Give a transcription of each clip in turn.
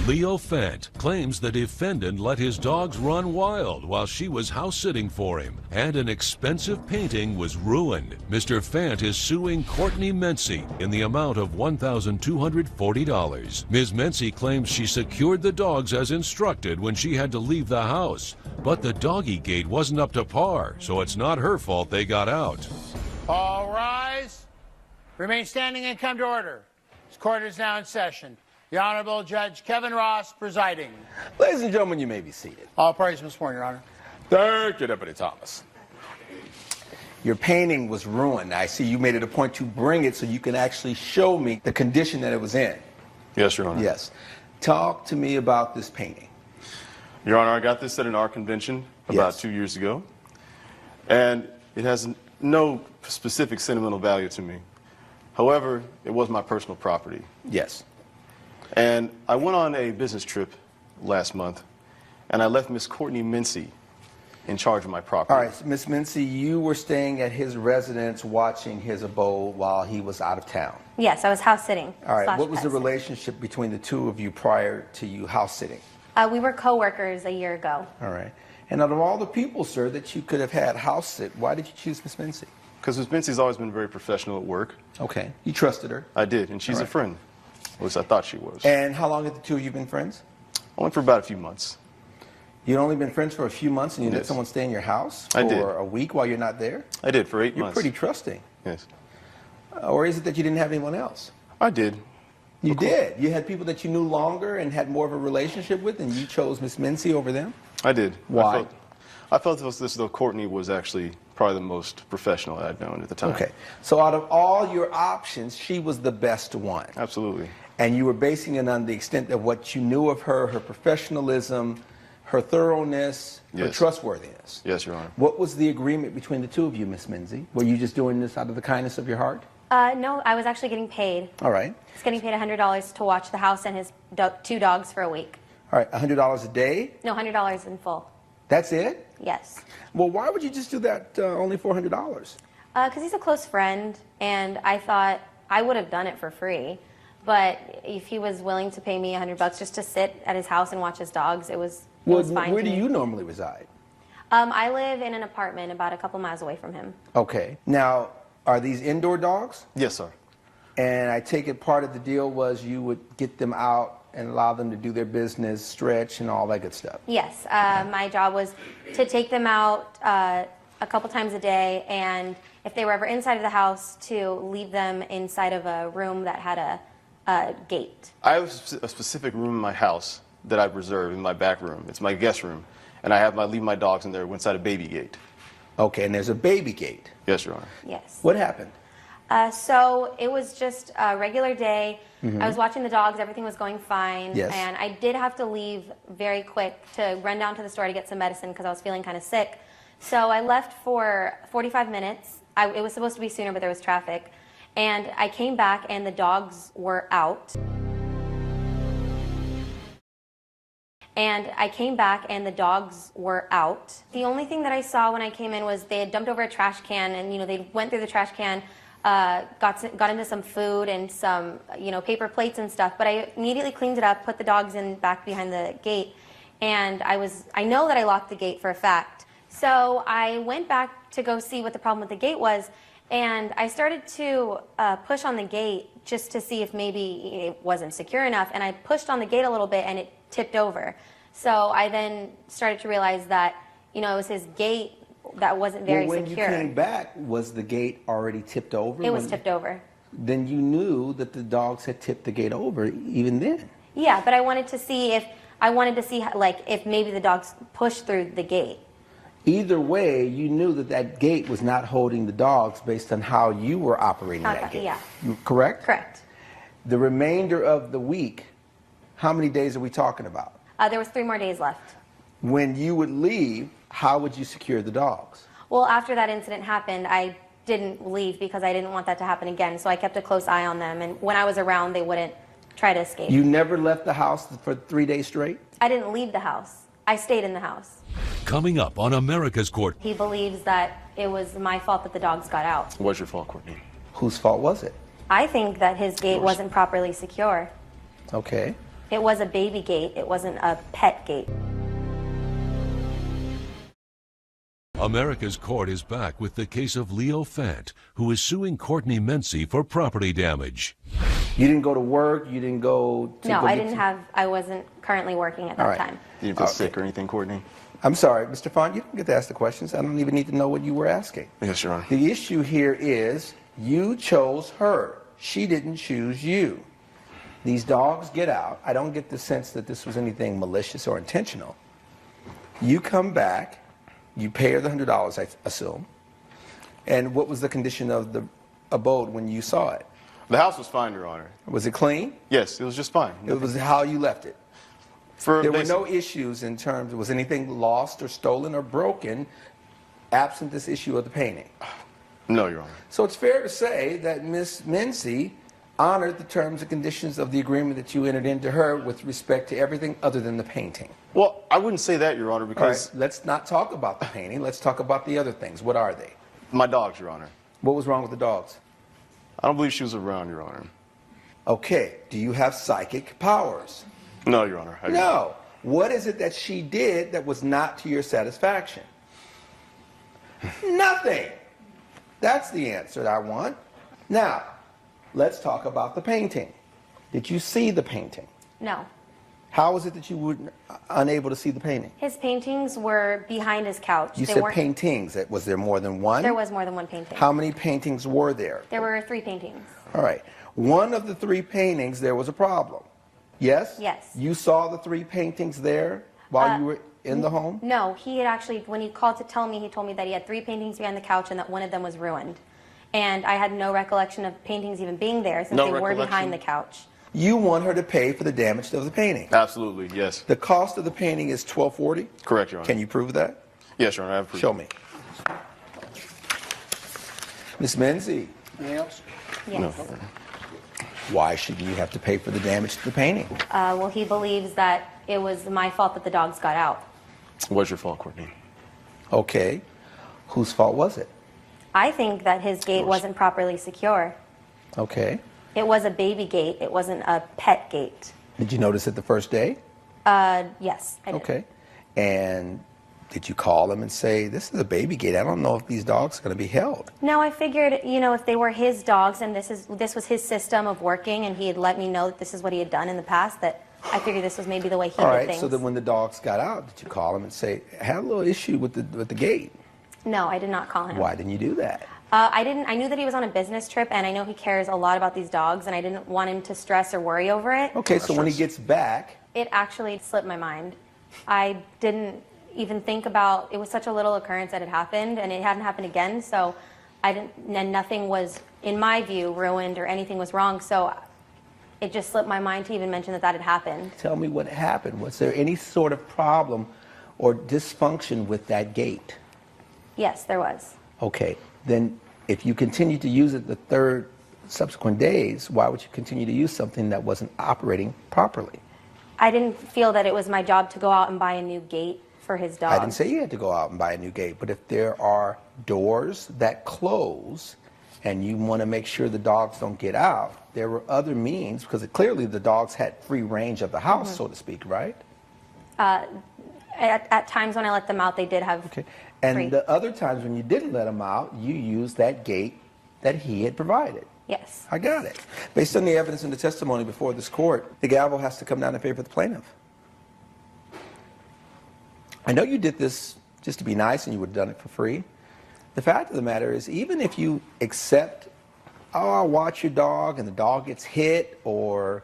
Leo Fant claims the defendant let his dogs run wild while she was house-sitting for him, and an expensive painting was ruined. Mr. Fant is suing Courtney Mency in the amount of $1,240. Ms. Mency claims she secured the dogs as instructed when she had to leave the house, but the doggy gate wasn't up to par, so it's not her fault they got out. All rise. Remain standing and come to order. This court is now in session. The Honorable Judge Kevin Ross presiding. Ladies and gentlemen, you may be seated. All parties must sworn, Your Honor. Thank you, Deputy Thomas. Your painting was ruined. I see you made it a point to bring it so you can actually show me the condition that it was in. Yes, Your Honor. Yes. Talk to me about this painting. Your Honor, I got this at an art convention about 2 years ago, and it has no specific sentimental value to me. However, it was my personal property. Yes. And I went on a business trip last month, and I left Miss Courtney Mency in charge of my property. All right, Miss Mency, you were staying at his residence watching his abode while he was out of town. Yes, I was house sitting. All right, what was the relationship between the two of you prior to you house sitting? We were co-workers a year ago. All right. And out of all the people, sir, that you could have had house sit, why did you choose Miss Mency? Because Miss Mency's always been very professional at work. Okay. You trusted her? I did, and she's a friend. At least I thought she was. And how long had the two of you been friends? Only for about a few months. You'd only been friends for a few months and you let someone stay in your house for a week while you're not there? I did, for 8 months. You're pretty trusting. Yes. Or is it that you didn't have anyone else? I did. You did? You had people that you knew longer and had more of a relationship with, and you chose Miss Mency over them? I did. Why? I felt as though Courtney was actually probably the most professional I'd known at the time. Okay. So out of all your options, she was the best one. Absolutely. And you were basing it on the extent of what you knew of her, her professionalism, her thoroughness, her trustworthiness. Yes, Your Honor. What was the agreement between the two of you, Miss Mency? Were you just doing this out of the kindness of your heart? No, I was actually getting paid. All right. I was getting paid $100 to watch the house and his two dogs for a week. All right, $100 a day? No, $100 in full. That's it? Yes. Well, why would you just do that only for $100? Because he's a close friend, and I thought I would have done it for free. But if he was willing to pay me $100 just to sit at his house and watch his dogs, it was fine. Where do you normally reside? I live in an apartment about a couple miles away from him. Okay. Now, are these indoor dogs? Yes, sir. And I take it part of the deal was you would get them out and allow them to do their business, stretch, and all that good stuff. Yes. My job was to take them out a couple times a day, and if they were ever inside of the house, to leave them inside of a room that had a gate. I have a specific room in my house that I've reserved in my back room. It's my guest room, and I leave my dogs in there inside a baby gate. Okay, and there's a baby gate. Yes, Your Honor. Yes. What happened? So it was just a regular day. I was watching the dogs. Everything was going fine. Yes. And I did have to leave very quick to run down to the store to get some medicine because I was feeling kind of sick. So I left for 45 minutes. It was supposed to be sooner, but there was traffic. And I came back, and the dogs were out. The only thing that I saw when I came in was they had dumped over a trash can, and they went through the trash can, got into some food and some paper plates and stuff. But I immediately cleaned it up, put the dogs in back behind the gate, and I know that I locked the gate for a fact. So I went back to go see what the problem with the gate was, and I started to push on the gate just to see if maybe it wasn't secure enough. And I pushed on the gate a little bit, and it tipped over. So I then started to realize that, it was his gate that wasn't very secure. When you came back, was the gate already tipped over? It was tipped over. Then you knew that the dogs had tipped the gate over even then? Yeah, but I wanted to see if maybe the dogs pushed through the gate. Either way, you knew that gate was not holding the dogs based on how you were operating that gate. Yeah. Correct? Correct. The remainder of the week, how many days are we talking about? There was 3 more days left. When you would leave, how would you secure the dogs? Well, after that incident happened, I didn't leave because I didn't want that to happen again. So I kept a close eye on them, and when I was around, they wouldn't try to escape. You never left the house for 3 days straight? I didn't leave the house. I stayed in the house. Coming up on America's Court. He believes that it was my fault that the dogs got out. It was your fault, Courtney. Whose fault was it? I think that his gate wasn't properly secure. Okay. It was a baby gate. It wasn't a pet gate. America's court is back with the case of Leo Fant, who is suing Courtney Mency for property damage. You didn't go to work? You didn't go to... No, go I get didn't some- have, I wasn't currently working at that All right. time. You didn't feel sick or anything, Courtney? I'm sorry, Mr. Font, you don't get to ask the questions. I don't even need to know what you were asking. Yes, Your Honor. The issue here is you chose her. She didn't choose you. These dogs get out. I don't get the sense that this was anything malicious or intentional. You come back, you pay her the $100, I assume. And what was the condition of the abode when you saw it? The house was fine, Your Honor. Was it clean? Yes, it was just fine. It was how you left it. For There were basic- no issues in terms, was anything lost or stolen or broken absent this issue of the painting? No, Your Honor. So it's fair to say that Ms. Mency honored the terms and conditions of the agreement that you entered into her with respect to everything other than the painting. Well, I wouldn't say that, Your Honor, All because right, let's not talk about the painting. Let's talk about the other things. What are they? my dogs, Your Honor. What was wrong with the dogs? I don't believe she was around, Your Honor. Okay, do you have psychic powers? No, Your Honor. I do not. No. What is it that she did that was not to your satisfaction? Nothing. That's the answer that I want. Now, let's talk about the painting. Did you see the painting? No. How was it that you were unable to see the painting? His paintings were behind his couch. You They said weren't- paintings. Was there more than one? There was more than one painting. How many paintings were there? There were 3 paintings. All right. One of the 3 paintings, there was a problem. Yes? Yes. You saw the 3 paintings there while you were in the home? No, he had actually, when he called to tell me, he told me that he had 3 paintings behind the couch and that one of them was ruined. And I had no recollection of paintings even being there since No they were recollection? behind the couch. You want her to pay for the damage of the painting. Absolutely, yes. The cost of the painting is $1,240? Correct, Your Honor. Can you prove that? Yes, Your Honor, I have proof. Show me. Miss Menzie, Yes. No. why should you have to pay for the damage to the painting? Well, he believes that it was my fault that the dogs got out. What's your fault, Courtney? Okay. Whose fault was it? I think that his gate wasn't properly secure. Okay. It was a baby gate. It wasn't a pet gate. Did you notice it the first day? Yes, I did. Okay. And did you call him and say, this is a baby gate. I don't know if these dogs are going to be held. No, I figured, you know, if they were his dogs and this was his system of working and he had let me know that this is what he had done in the past, that I figured this was maybe the way he All did right. things. So then when the dogs got out, did you call him and say, I had a little issue with the gate? No, I did not call him. Why didn't you do that? I didn't. I knew that he was on a business trip, and I know he cares a lot about these dogs, and I didn't want him to stress or worry over it. Okay, so when he gets back, It actually slipped my mind. I didn't even think about. It was such a little occurrence that had happened, and it hadn't happened again. So I didn't. And nothing was, in my view, ruined or anything was wrong. So it just slipped my mind to even mention that had happened. tell me what happened. Was there any sort of problem or dysfunction with that gate? Yes, there was. Okay, then if you continue to use it the 3rd subsequent days, why would you continue to use something that wasn't operating properly? I didn't feel that it was my job to go out and buy a new gate for his dog. I didn't say you had to go out and buy a new gate, but if there are doors that close and you want to make sure the dogs don't get out, there were other means, because clearly the dogs had free range of the house, so to speak, right? At times when I let them out, they did have. Okay. And free. the other times when you didn't let them out, you used that gate that he had provided. Yes. I got it. Based on the evidence and the testimony before this court, the gavel has to come down in favor of the plaintiff. I know you did this just to be nice and you would have done it for free. The fact of the matter is, even if you accept, oh, I'll watch your dog and the dog gets hit, or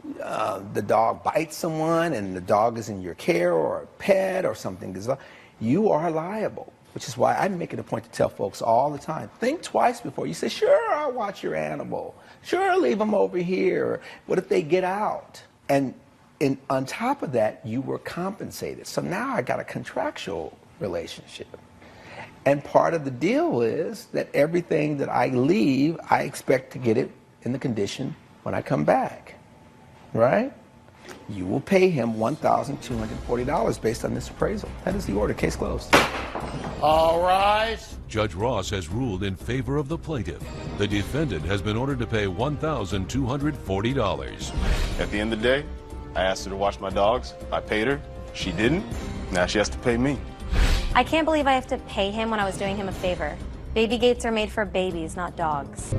the dog bites someone and the dog is in your care, or a pet or something, you are liable. Which is why I make it a point to tell folks all the time, think twice before you say, sure, I'll watch your animal. Sure, leave them over here. What if they get out? And on top of that, you were compensated. So now I got a contractual relationship. And part of the deal is that everything that I leave, I expect to get it in the condition when I come back, right? You will pay him $1,240 based on this appraisal. That is the order. Case closed. All rise. Judge Ross has ruled in favor of the plaintiff. The defendant has been ordered to pay $1,240. At the end of the day, I asked her to watch my dogs. I paid her. She didn't. Now she has to pay me. I can't believe I have to pay him when I was doing him a favor. Baby gates are made for babies, not dogs.